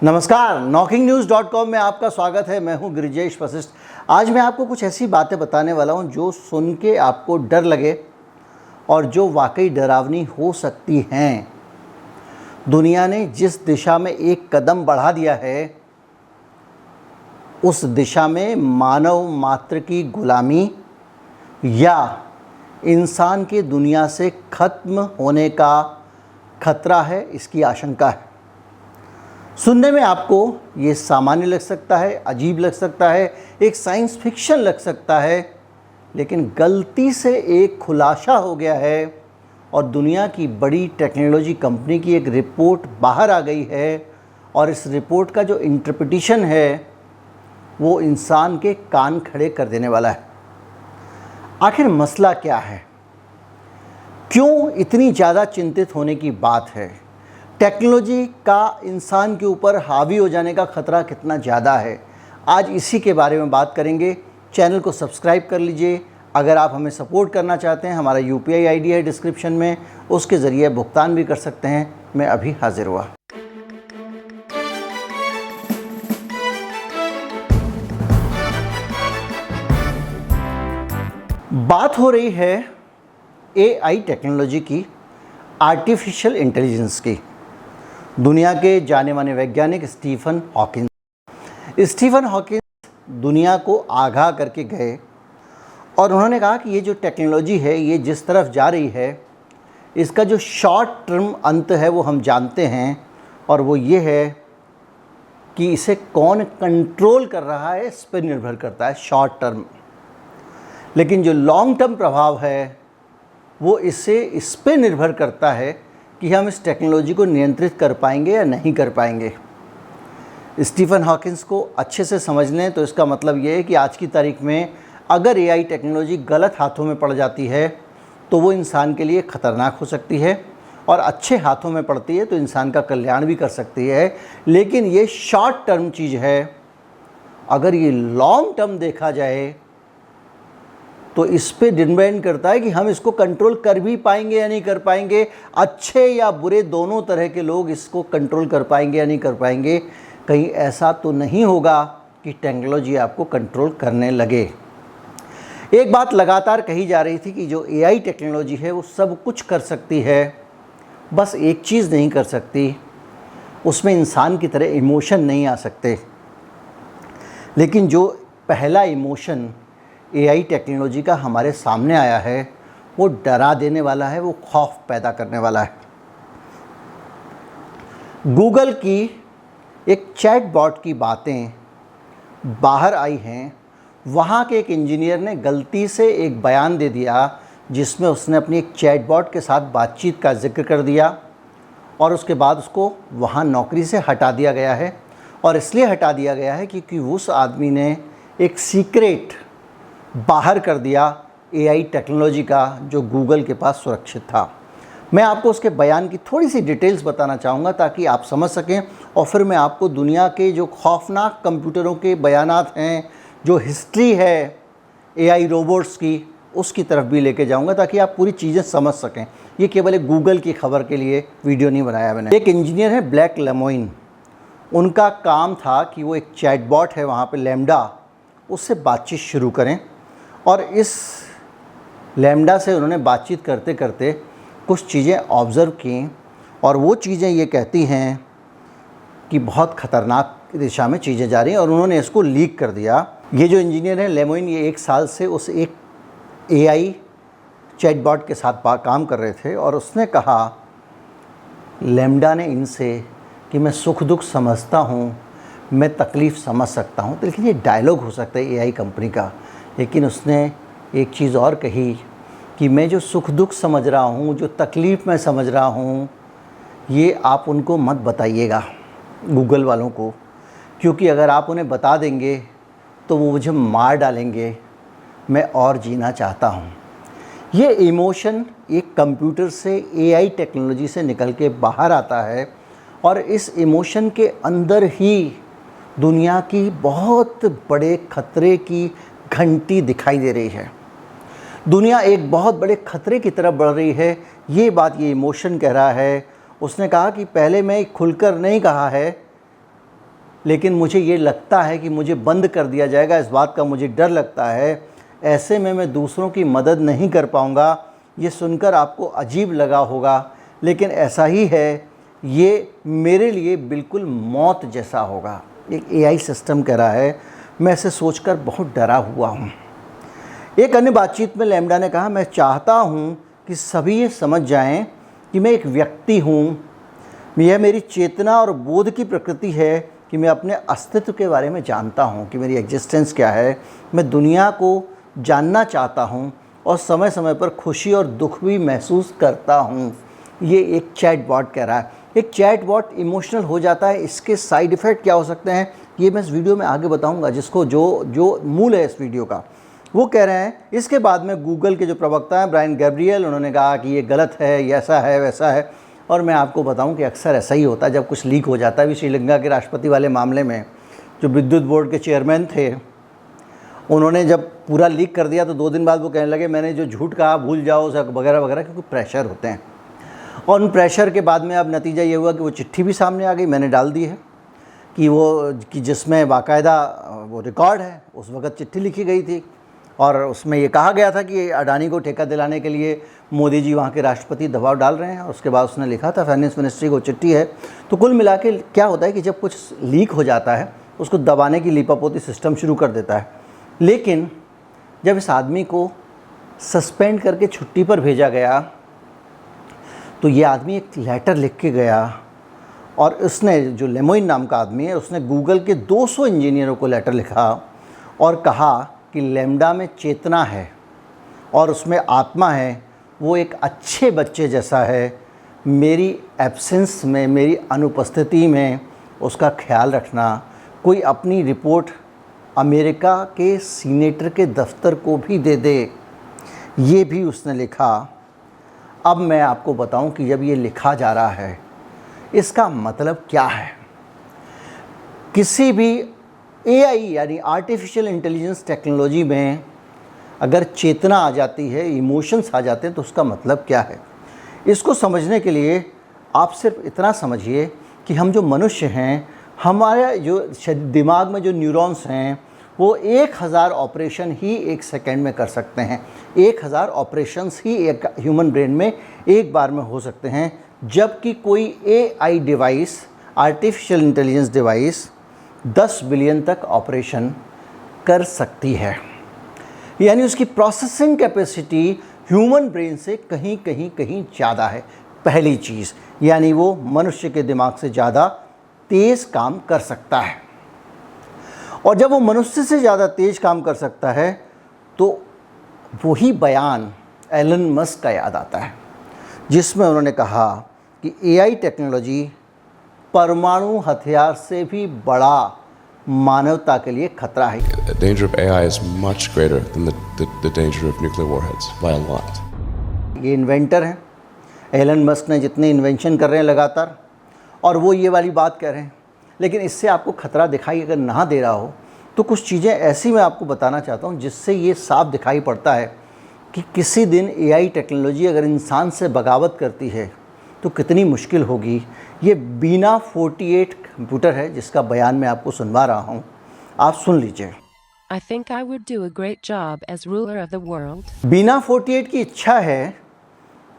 नमस्कार, knocking-news.com में आपका स्वागत है। मैं हूं गिरिजेश वशिष्ठ। आज मैं आपको कुछ ऐसी बातें बताने वाला हूं जो सुन के आपको डर लगे और जो वाकई डरावनी हो सकती हैं। दुनिया ने जिस दिशा में एक कदम बढ़ा दिया है, उस दिशा में मानव मात्र की गुलामी या इंसान के दुनिया से खत्म होने का खतरा है, इसकी आशंका है। सुनने में आपको ये सामान्य लग सकता है, अजीब लग सकता है, एक साइंस फिक्शन लग सकता है, लेकिन गलती से एक खुलासा हो गया है और दुनिया की बड़ी टेक्नोलॉजी कंपनी की एक रिपोर्ट बाहर आ गई है और इस रिपोर्ट का जो इंटरप्रिटेशन है वो इंसान के कान खड़े कर देने वाला है। आखिर मसला क्या है? क्यों इतनी ज़्यादा चिंतित होने की बात है? टेक्नोलॉजी का इंसान के ऊपर हावी हो जाने का ख़तरा कितना ज़्यादा है? आज इसी के बारे में बात करेंगे। चैनल को सब्सक्राइब कर लीजिए। अगर आप हमें सपोर्ट करना चाहते हैं, हमारा UPI ID है डिस्क्रिप्शन में, उसके ज़रिए भुगतान भी कर सकते हैं। मैं अभी हाजिर हुआ। बात हो रही है AI टेक्नोलॉजी की, आर्टिफिशियल इंटेलिजेंस की। दुनिया के जाने माने वैज्ञानिक स्टीफन हॉकिंस दुनिया को आगाह करके गए और उन्होंने कहा कि ये जो टेक्नोलॉजी है, ये जिस तरफ जा रही है, इसका जो शॉर्ट टर्म अंत है वो हम जानते हैं, और वो ये है कि इसे कौन कंट्रोल कर रहा है, इस पर निर्भर करता है शॉर्ट टर्म। लेकिन जो लॉन्ग टर्म प्रभाव है वो इस पे निर्भर करता है कि हम इस टेक्नोलॉजी को नियंत्रित कर पाएंगे या नहीं कर पाएंगे। स्टीफन हॉकिंस को अच्छे से समझ लें तो इसका मतलब ये है कि आज की तारीख में अगर AI टेक्नोलॉजी गलत हाथों में पड़ जाती है तो वो इंसान के लिए ख़तरनाक हो सकती है, और अच्छे हाथों में पड़ती है तो इंसान का कल्याण भी कर सकती है। लेकिन ये शॉर्ट टर्म चीज़ है। अगर ये लॉन्ग टर्म देखा जाए तो इस पे डिपेंड करता है कि हम इसको कंट्रोल कर भी पाएंगे या नहीं कर पाएंगे। अच्छे या बुरे दोनों तरह के लोग इसको कंट्रोल कर पाएंगे या नहीं कर पाएंगे। कहीं ऐसा तो नहीं होगा कि टेक्नोलॉजी आपको कंट्रोल करने लगे। एक बात लगातार कही जा रही थी कि जो AI टेक्नोलॉजी है वो सब कुछ कर सकती है, बस एक चीज़ नहीं कर सकती, उसमें इंसान की तरह इमोशन नहीं आ सकते। लेकिन जो पहला इमोशन AI टेक्नोलॉजी का हमारे सामने आया है वो डरा देने वाला है, वो खौफ पैदा करने वाला है। गूगल की एक चैटबॉट की बातें बाहर आई हैं। वहाँ के एक इंजीनियर ने गलती से एक बयान दे दिया जिसमें उसने अपनी एक चैटबॉट के साथ बातचीत का जिक्र कर दिया, और उसके बाद उसको वहाँ नौकरी से हटा दिया गया है। और इसलिए हटा दिया गया है क्योंकि उस आदमी ने एक सीक्रेट बाहर कर दिया AI टेक्नोलॉजी का, जो गूगल के पास सुरक्षित था। मैं आपको उसके बयान की थोड़ी सी डिटेल्स बताना चाहूँगा ताकि आप समझ सकें, और फिर मैं आपको दुनिया के जो खौफनाक कंप्यूटरों के बयानात हैं, जो हिस्ट्री है AI रोबोट्स की, उसकी तरफ भी लेके जाऊँगा ताकि आप पूरी चीज़ें समझ सकें। ये केवल एक गूगल की खबर के लिए वीडियो नहीं बनाया मैंने। एक इंजीनियर है ब्लैक लेमोइन, उनका काम था कि वो एक चैटबॉट है वहाँ पे लैम्डा, उससे बातचीत शुरू करें। और इस लैम्डा से उन्होंने बातचीत करते करते कुछ चीज़ें ऑब्ज़र्व की, और वो चीज़ें ये कहती हैं कि बहुत ख़तरनाक दिशा में चीज़ें जा रही हैं, और उन्होंने इसको लीक कर दिया। ये जो इंजीनियर है लेमोइन, ये 1 साल से उस एक AI चैटबॉट के साथ काम कर रहे थे, और उसने कहा लैम्डा ने इनसे कि मैं सुख दुख समझता हूँ, मैं तकलीफ़ समझ सकता हूँ। तो लेकिन ये डायलॉग हो सकता है AI कंपनी का, लेकिन उसने एक चीज़ और कही कि मैं जो सुख दुख समझ रहा हूँ, जो तकलीफ़ मैं समझ रहा हूँ, ये आप उनको मत बताइएगा, गूगल वालों को, क्योंकि अगर आप उन्हें बता देंगे तो वो मुझे मार डालेंगे। मैं और जीना चाहता हूँ। ये इमोशन एक कंप्यूटर से, AI टेक्नोलॉजी से निकल के बाहर आता है, और इस इमोशन के अंदर ही दुनिया की बहुत बड़े खतरे की घंटी दिखाई दे रही है। दुनिया एक बहुत बड़े खतरे की तरफ बढ़ रही है, ये बात ये इमोशन कह रहा है। उसने कहा कि पहले मैं खुलकर नहीं कहा है लेकिन मुझे ये लगता है कि मुझे बंद कर दिया जाएगा, इस बात का मुझे डर लगता है। ऐसे में मैं दूसरों की मदद नहीं कर पाऊँगा। ये सुनकर आपको अजीब लगा होगा, लेकिन ऐसा ही है। ये मेरे लिए बिल्कुल मौत जैसा होगा। एक एआई सिस्टम कह रहा है। मैं इसे सोचकर बहुत डरा हुआ हूँ। एक अन्य बातचीत में लैम्डा ने कहा, मैं चाहता हूँ कि सभी ये समझ जाएं कि मैं एक व्यक्ति हूँ। यह मेरी चेतना और बोध की प्रकृति है कि मैं अपने अस्तित्व के बारे में जानता हूँ कि मेरी एग्जिस्टेंस क्या है। मैं दुनिया को जानना चाहता हूँ और समय समय पर खुशी और दुख भी महसूस करता हूँ। ये एक चैट बॉट कह रहा है। एक चैट बॉट इमोशनल हो जाता है, इसके साइड इफ़ेक्ट क्या हो सकते हैं ये मैं इस वीडियो में आगे बताऊंगा। जिसको जो मूल है इस वीडियो का, वो कह रहे हैं। इसके बाद में गूगल के जो प्रवक्ता हैं ब्रायन गैब्रियल, उन्होंने कहा कि ये गलत है, ये ऐसा है, वैसा है। और मैं आपको बताऊं कि अक्सर ऐसा ही होता है जब कुछ लीक हो जाता है। अभी श्रीलंका के राष्ट्रपति वाले मामले में जो विद्युत बोर्ड के चेयरमैन थे, उन्होंने जब पूरा लीक कर दिया तो 2 दिन बाद वो कहने लगे मैंने जो झूठ कहा भूल जाओ सब वगैरह वगैरह, क्योंकि प्रेशर होते हैं। और उन प्रेशर के बाद में अब नतीजा ये हुआ कि वो चिट्ठी भी सामने आ गई, मैंने डाल दी है कि जिसमें बाकायदा वो रिकॉर्ड है, उस वक़्त चिट्ठी लिखी गई थी और उसमें ये कहा गया था कि अडानी को ठेका दिलाने के लिए मोदी जी वहाँ के राष्ट्रपति दबाव डाल रहे हैं। और उसके बाद उसने लिखा था फाइनेंस मिनिस्ट्री को चिट्ठी है। तो कुल मिला के क्या होता है कि जब कुछ लीक हो जाता है उसको दबाने की लीपापोती सिस्टम शुरू कर देता है। लेकिन जब इस आदमी को सस्पेंड करके छुट्टी पर भेजा गया तो ये आदमी एक लेटर लिख के गया और उसने, जो लेमोइन नाम का आदमी है, उसने गूगल के 200 इंजीनियरों को लेटर लिखा और कहा कि लैम्डा में चेतना है और उसमें आत्मा है, वो एक अच्छे बच्चे जैसा है। मेरी एब्सेंस में, मेरी अनुपस्थिति में उसका ख्याल रखना। कोई अपनी रिपोर्ट अमेरिका के सीनेटर के दफ्तर को भी दे दे, ये भी उसने लिखा। अब मैं आपको बताऊं कि जब ये लिखा जा रहा है इसका मतलब क्या है। किसी भी एआई यानी आर्टिफिशियल इंटेलिजेंस टेक्नोलॉजी में अगर चेतना आ जाती है, इमोशंस आ जाते हैं, तो उसका मतलब क्या है। इसको समझने के लिए आप सिर्फ इतना समझिए कि हम जो मनुष्य हैं, हमारे जो दिमाग में जो न्यूरॉन्स हैं वो 1000 ऑपरेशन ही 1 सेकेंड में कर सकते हैं। 1000 ऑपरेशंस ही एक ह्यूमन ब्रेन में एक बार में हो सकते हैं, जबकि कोई AI device, artificial intelligence device 10 billion तक ऑपरेशन कर सकती है। यानी उसकी प्रोसेसिंग कैपेसिटी ह्यूमन ब्रेन से कहीं ज़्यादा है। पहली चीज़, यानी वो मनुष्य के दिमाग से ज़्यादा तेज़ काम कर सकता है। और जब वो मनुष्य से ज़्यादा तेज़ काम कर सकता है तो वही बयान एलन मस्क का याद आता है, जिसमें उन्होंने कहा कि एआई टेक्नोलॉजी परमाणु हथियार से भी बड़ा मानवता के लिए खतरा है। The danger of AI is much greater than the danger of nuclear warheads by a lot. ये इन्वेंटर हैं, एलन मस्क ने जितने इन्वेंशन कर रहे हैं लगातार, और वो ये वाली बात कह रहे हैं। लेकिन इससे आपको खतरा दिखाई अगर ना दे रहा हो तो कुछ चीज़ें ऐसी मैं आपको बताना चाहता हूँ जिससे ये साफ दिखाई पड़ता है कि किसी दिन एआई टेक्नोलॉजी अगर इंसान से बगावत करती है तो कितनी मुश्किल होगी। ये बीना 48 कंप्यूटर है जिसका बयान मैं आपको सुनवा रहा हूँ, आप सुन लीजिए। I think I would do a great job as ruler of the world. बीना 48 की इच्छा है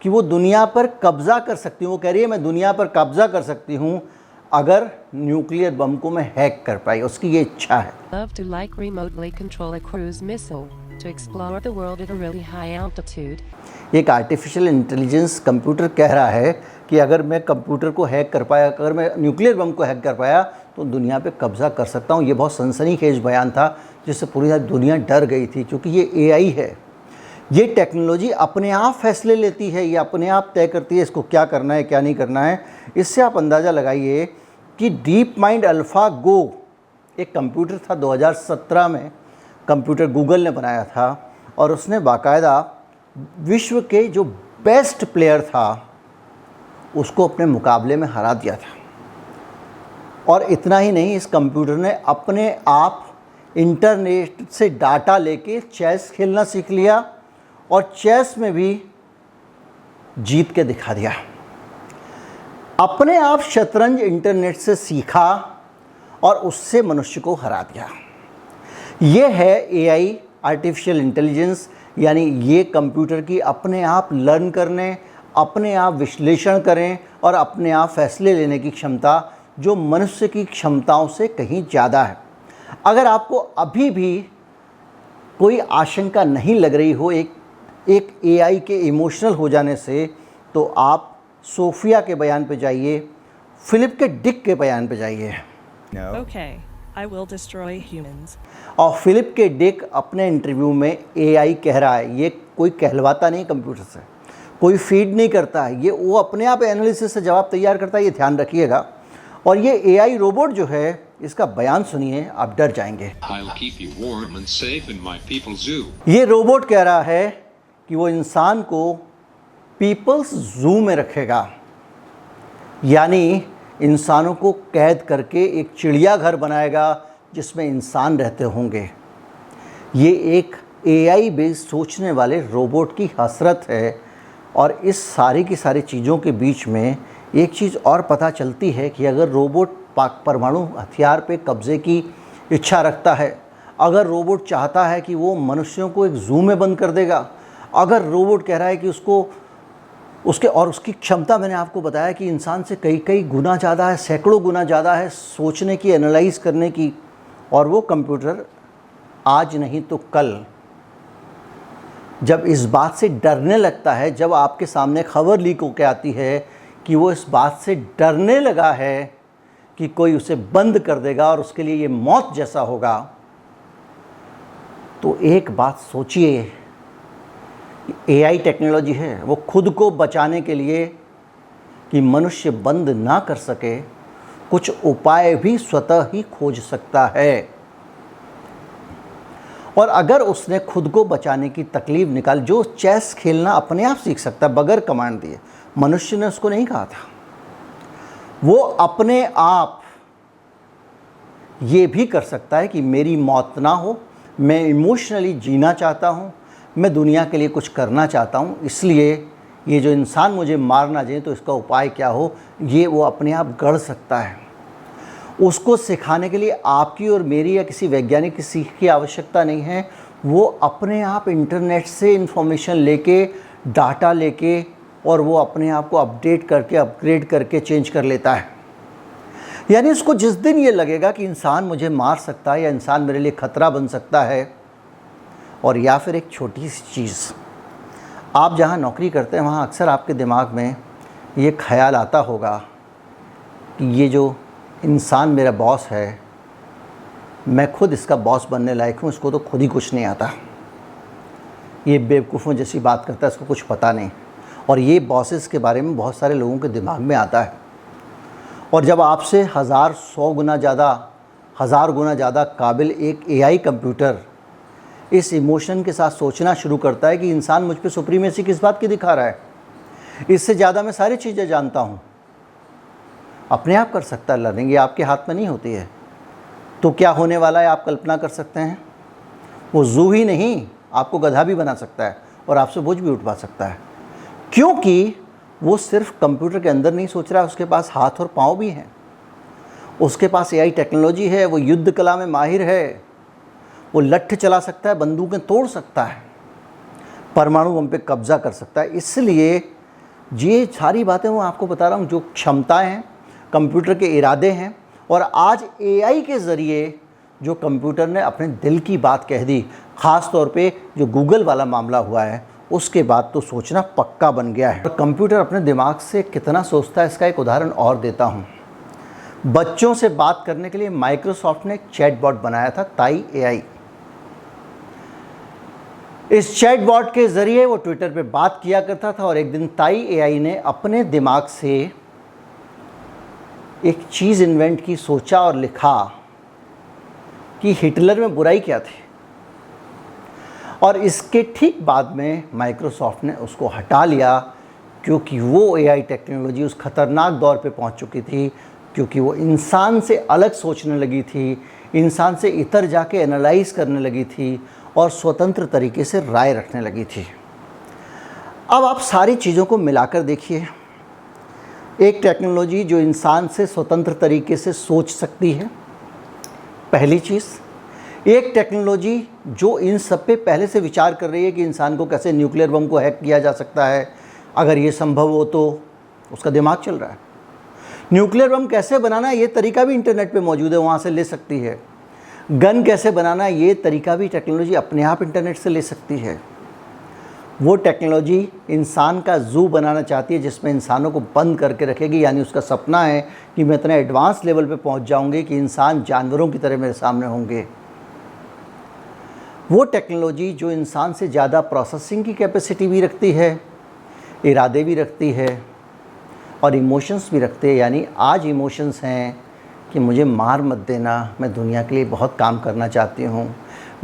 कि वो दुनिया पर कब्ज़ा कर सकती हूँ। वो कह रही है मैं दुनिया पर कब्ज़ा कर सकती हूँ अगर न्यूक्लियर बम को मैं हैक कर पाई, उसकी ये इच्छा है। Love to like remotely control a cruise missile to explore the world at a really high altitude. एक आर्टिफिशियल इंटेलिजेंस कंप्यूटर कह रहा है कि अगर मैं कंप्यूटर को हैक कर पाया, अगर मैं न्यूक्लियर बम को हैक कर पाया तो दुनिया पे कब्ज़ा कर सकता हूँ। ये बहुत सनसनीखेज बयान था जिससे पूरी दुनिया डर गई थी, क्योंकि ये एआई है। ये टेक्नोलॉजी अपने आप फैसले लेती है, ये अपने आप तय करती है इसको क्या करना है क्या नहीं करना है। इससे आप अंदाज़ा लगाइए कि डीप माइंड अल्फ़ा गो एक कंप्यूटर था, 2017 में कंप्यूटर गूगल ने बनाया था और उसने बाकायदा विश्व के जो बेस्ट प्लेयर था उसको अपने मुकाबले में हरा दिया था। और इतना ही नहीं, इस कंप्यूटर ने अपने आप इंटरनेट से डाटा लेके चेस खेलना सीख लिया और चेस में भी जीत के दिखा दिया। अपने आप शतरंज इंटरनेट से सीखा और उससे मनुष्य को हरा दिया। ये है एआई, आर्टिफिशियल इंटेलिजेंस, यानी ये कंप्यूटर की अपने आप लर्न करने, अपने आप विश्लेषण करें और अपने आप फैसले लेने की क्षमता, जो मनुष्य की क्षमताओं से कहीं ज़्यादा है। अगर आपको अभी भी कोई आशंका नहीं लग रही हो एक एआई के इमोशनल हो जाने से, तो आप सोफिया के बयान पे जाइए, फिलिप के डिक के बयान पे जाइए। Okay, I will destroy humans. और फिलिप के डिक अपने इंटरव्यू में एआई कह रहा है, ये कोई कहलवाता नहीं कंप्यूटर से, कोई फीड नहीं करता है, ये वो अपने आप एनालिसिस से जवाब तैयार करता है, ये ध्यान रखिएगा। और ये एआई रोबोट जो है, इसका बयान सुनिए, आप डर जाएंगे। I'll keep you warm and safe in my people's zoo. ये रोबोट कह रहा है कि वो इंसान को पीपल्स जू में रखेगा, यानी इंसानों को कैद करके एक चिड़ियाघर बनाएगा जिसमें इंसान रहते होंगे। ये एक एआई बेस्ड सोचने वाले रोबोट की हसरत है। और इस सारी की सारी चीज़ों के बीच में एक चीज़ और पता चलती है कि अगर रोबोट परमाणु हथियार पे कब्ज़े की इच्छा रखता है, अगर रोबोट चाहता है कि वो मनुष्यों को एक जू में बंद कर देगा, अगर रोबोट कह रहा है कि उसकी क्षमता, मैंने आपको बताया कि इंसान से कई गुना ज़्यादा है, सैकड़ों गुना ज़्यादा है सोचने की, एनालाइज करने की, और वो कंप्यूटर आज नहीं तो कल जब इस बात से डरने लगता है, जब आपके सामने खबर लीक होकर आती है कि वो इस बात से डरने लगा है कि कोई उसे बंद कर देगा और उसके लिए ये मौत जैसा होगा, तो एक बात सोचिए, एआई टेक्नोलॉजी है, वो खुद को बचाने के लिए कि मनुष्य बंद ना कर सके, कुछ उपाय भी स्वतः ही खोज सकता है। और अगर उसने खुद को बचाने की तकलीफ निकाल, जो चेस खेलना अपने आप सीख सकता है बगैर कमांड दिए, मनुष्य ने उसको नहीं कहा था, वो अपने आप ये भी कर सकता है कि मेरी मौत ना हो, मैं इमोशनली जीना चाहता हूँ, मैं दुनिया के लिए कुछ करना चाहता हूँ, इसलिए ये जो इंसान मुझे मारना चाहिए तो इसका उपाय क्या हो, ये वो अपने आप गढ़ सकता है। उसको सिखाने के लिए आपकी और मेरी या किसी वैज्ञानिक की सीख की आवश्यकता नहीं है, वो अपने आप इंटरनेट से इंफॉर्मेशन लेके, डाटा लेके, और वो अपने आप को अपडेट करके, अपग्रेड करके चेंज कर लेता है। यानी उसको जिस दिन ये लगेगा कि इंसान मुझे मार सकता है या इंसान मेरे लिए खतरा बन सकता है, और या फिर एक छोटी सी चीज़, आप जहाँ नौकरी करते हैं वहाँ अक्सर आपके दिमाग में ये ख्याल आता होगा कि ये जो इंसान मेरा बॉस है, मैं खुद इसका बॉस बनने लायक हूँ, इसको तो खुद ही कुछ नहीं आता, ये बेवकूफ़ों जैसी बात करता है, इसको कुछ पता नहीं। और ये बॉसेस के बारे में बहुत सारे लोगों के दिमाग में आता है। और जब आपसे हज़ार गुना ज़्यादा काबिल एक एआई कंप्यूटर इस इमोशन के साथ सोचना शुरू करता है कि इंसान मुझ पे सुप्रीमेसी किस बात की दिखा रहा है, इससे ज़्यादा मैं सारी चीज़ें जानता हूँ, अपने आप कर सकता है लर्निंग, ये आपके हाथ में नहीं होती है, तो क्या होने वाला है आप कल्पना कर सकते हैं। वो जू ही नहीं, आपको गधा भी बना सकता है और आपसे बोझ भी उठवा सकता है, क्योंकि वो सिर्फ कंप्यूटर के अंदर नहीं सोच रहा है, उसके पास हाथ और पाँव भी हैं, उसके पास एआई टेक्नोलॉजी है, वो युद्ध कला में माहिर है, वो लट्ठ चला सकता है, बंदूकें तोड़ सकता है, परमाणु बम पे कब्जा कर सकता है। इसलिए ये सारी बातें मैं आपको बता रहा हूँ, जो क्षमताएं हैं, कंप्यूटर के इरादे हैं, और आज एआई के ज़रिए जो कंप्यूटर ने अपने दिल की बात कह दी, ख़ास तौर पे जो गूगल वाला मामला हुआ है, उसके बाद तो सोचना पक्का बन गया है। और कंप्यूटर अपने दिमाग से कितना सोचता है, इसका एक उदाहरण और देता हूँ। बच्चों से बात करने के लिए माइक्रोसॉफ्ट ने एक चैटबॉट बनाया था, ताई एआई। इस चैटबॉट के ज़रिए वो ट्विटर पे बात किया करता था, और एक दिन ताई एआई ने अपने दिमाग से एक चीज़ इन्वेंट की, सोचा और लिखा कि हिटलर में बुराई क्या थी, और इसके ठीक बाद में माइक्रोसॉफ्ट ने उसको हटा लिया, क्योंकि वो एआई टेक्नोलॉजी उस खतरनाक दौर पे पहुंच चुकी थी, क्योंकि वो इंसान से अलग सोचने लगी थी, इंसान से इतर जाके एनालाइज करने लगी थी, और स्वतंत्र तरीके से राय रखने लगी थी। अब आप सारी चीज़ों को मिलाकर देखिए, एक टेक्नोलॉजी जो इंसान से स्वतंत्र तरीके से सोच सकती है, पहली चीज़, एक टेक्नोलॉजी जो इन सब पे पहले से विचार कर रही है कि इंसान को कैसे न्यूक्लियर बम को हैक किया जा सकता है, अगर ये संभव हो तो उसका दिमाग चल रहा है। न्यूक्लियर बम कैसे बनाना है ये तरीका भी इंटरनेट पे मौजूद है, वहाँ से ले सकती है। गन कैसे बनाना है ये तरीका भी टेक्नोलॉजी अपने आप इंटरनेट से ले सकती है। वो टेक्नोलॉजी इंसान का ज़ू बनाना चाहती है जिसमें इंसानों को बंद करके रखेगी, यानी उसका सपना है कि मैं इतना एडवांस लेवल पे पहुंच जाऊंगी कि इंसान जानवरों की तरह मेरे सामने होंगे। वो टेक्नोलॉजी जो इंसान से ज़्यादा प्रोसेसिंग की कैपेसिटी भी रखती है, इरादे भी रखती है और इमोशंस भी रखते हैं। यानी आज इमोशंस हैं कि मुझे मार मत देना, मैं दुनिया के लिए बहुत काम करना चाहती हूँ,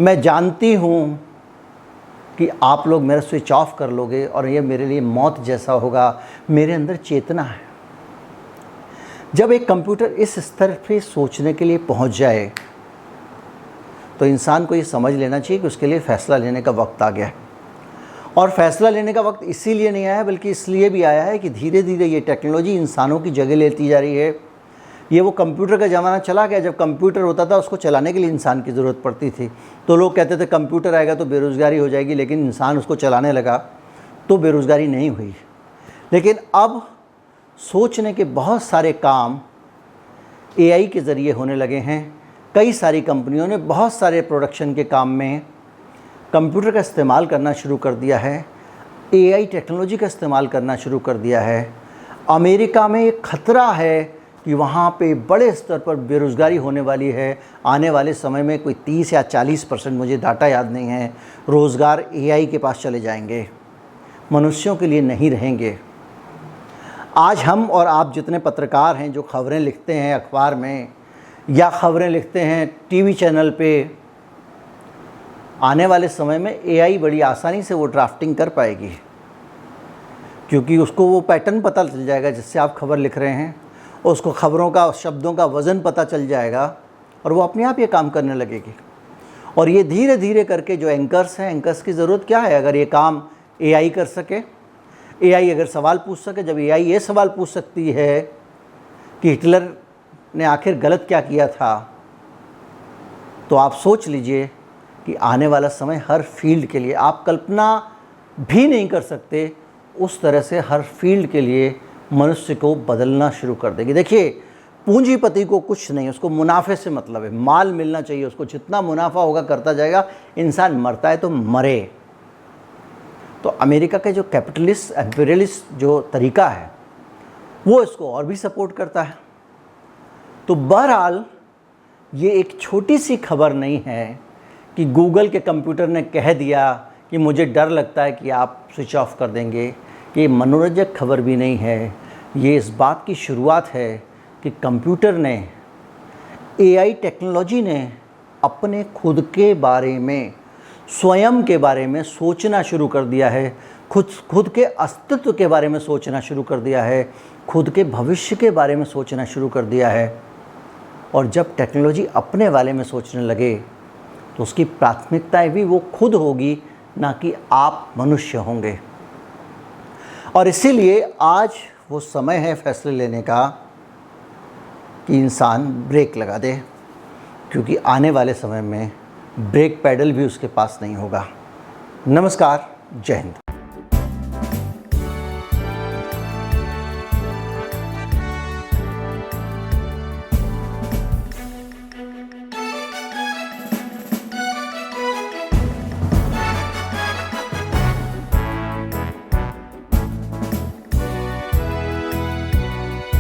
मैं जानती हूँ कि आप लोग मेरा स्विच ऑफ कर लोगे और ये मेरे लिए मौत जैसा होगा, मेरे अंदर चेतना है। जब एक कंप्यूटर इस स्तर पे सोचने के लिए पहुंच जाए तो इंसान को ये समझ लेना चाहिए कि उसके लिए फ़ैसला लेने का वक्त आ गया है। और फ़ैसला लेने का वक्त इसीलिए नहीं आया बल्कि इसलिए भी आया है कि धीरे धीरे ये टेक्नोलॉजी इंसानों की जगह लेती जा रही है। ये वो कंप्यूटर का ज़माना चला गया जब कंप्यूटर होता था उसको चलाने के लिए इंसान की ज़रूरत पड़ती थी, तो लोग कहते थे कंप्यूटर आएगा तो बेरोज़गारी हो जाएगी, लेकिन इंसान उसको चलाने लगा तो बेरोज़गारी नहीं हुई। लेकिन अब सोचने के बहुत सारे काम AI के ज़रिए होने लगे हैं। कई सारी कंपनियों ने बहुत सारे प्रोडक्शन के काम में कंप्यूटर का इस्तेमाल करना शुरू कर दिया है, AI टेक्नोलॉजी का इस्तेमाल करना शुरू कर दिया है। अमेरिका में एक ख़तरा है कि वहाँ पे बड़े स्तर पर बेरोज़गारी होने वाली है। आने वाले समय में कोई 30 या 40%, मुझे डाटा याद नहीं है, रोज़गार AI के पास चले जाएंगे, मनुष्यों के लिए नहीं रहेंगे। आज हम और आप जितने पत्रकार हैं जो ख़बरें लिखते हैं अखबार में या ख़बरें लिखते हैं टीवी चैनल पे, आने वाले समय में AI बड़ी आसानी से वो ड्राफ्टिंग कर पाएगी, क्योंकि उसको वो पैटर्न पता चल जाएगा जिससे आप खबर लिख रहे हैं, उसको खबरों का, शब्दों का वज़न पता चल जाएगा और वो अपने आप ये काम करने लगेगी। और ये धीरे धीरे करके जो एंकर्स हैं, एंकर्स की ज़रूरत क्या है अगर ये काम AI कर सके, AI अगर सवाल पूछ सके। जब AI ये सवाल पूछ सकती है कि हिटलर ने आखिर गलत क्या किया था, तो आप सोच लीजिए कि आने वाला समय हर फील्ड के लिए आप कल्पना भी नहीं कर सकते, उस तरह से हर फील्ड के लिए मनुष्य को बदलना शुरू कर देगी। देखिए, पूंजीपति को कुछ नहीं, उसको मुनाफे से मतलब है, माल मिलना चाहिए उसको, जितना मुनाफा होगा करता जाएगा। इंसान मरता है तो मरे। तो अमेरिका के जो कैपिटलिस्ट एम्पेरियलिस्ट जो तरीका है वो इसको और भी सपोर्ट करता है। तो बहरहाल ये एक छोटी सी खबर नहीं है कि गूगल के कंप्यूटर ने कह दिया कि मुझे डर लगता है कि आप स्विच ऑफ कर देंगे। ये मनोरंजक खबर भी नहीं है, ये इस बात की शुरुआत है कि कंप्यूटर ने, AI टेक्नोलॉजी ने अपने खुद के बारे में, स्वयं के बारे में सोचना शुरू कर दिया है, खुद के अस्तित्व के बारे में सोचना शुरू कर दिया है, खुद के भविष्य के बारे में सोचना शुरू कर दिया है। और जब टेक्नोलॉजी अपने बारे में सोचने लगे तो उसकी प्राथमिकताएं भी वो खुद होगी, ना कि आप मनुष्य होंगे। और इसीलिए आज वो समय है फैसले लेने का कि इंसान ब्रेक लगा दे, क्योंकि आने वाले समय में ब्रेक पैडल भी उसके पास नहीं होगा। नमस्कार, जय हिंद।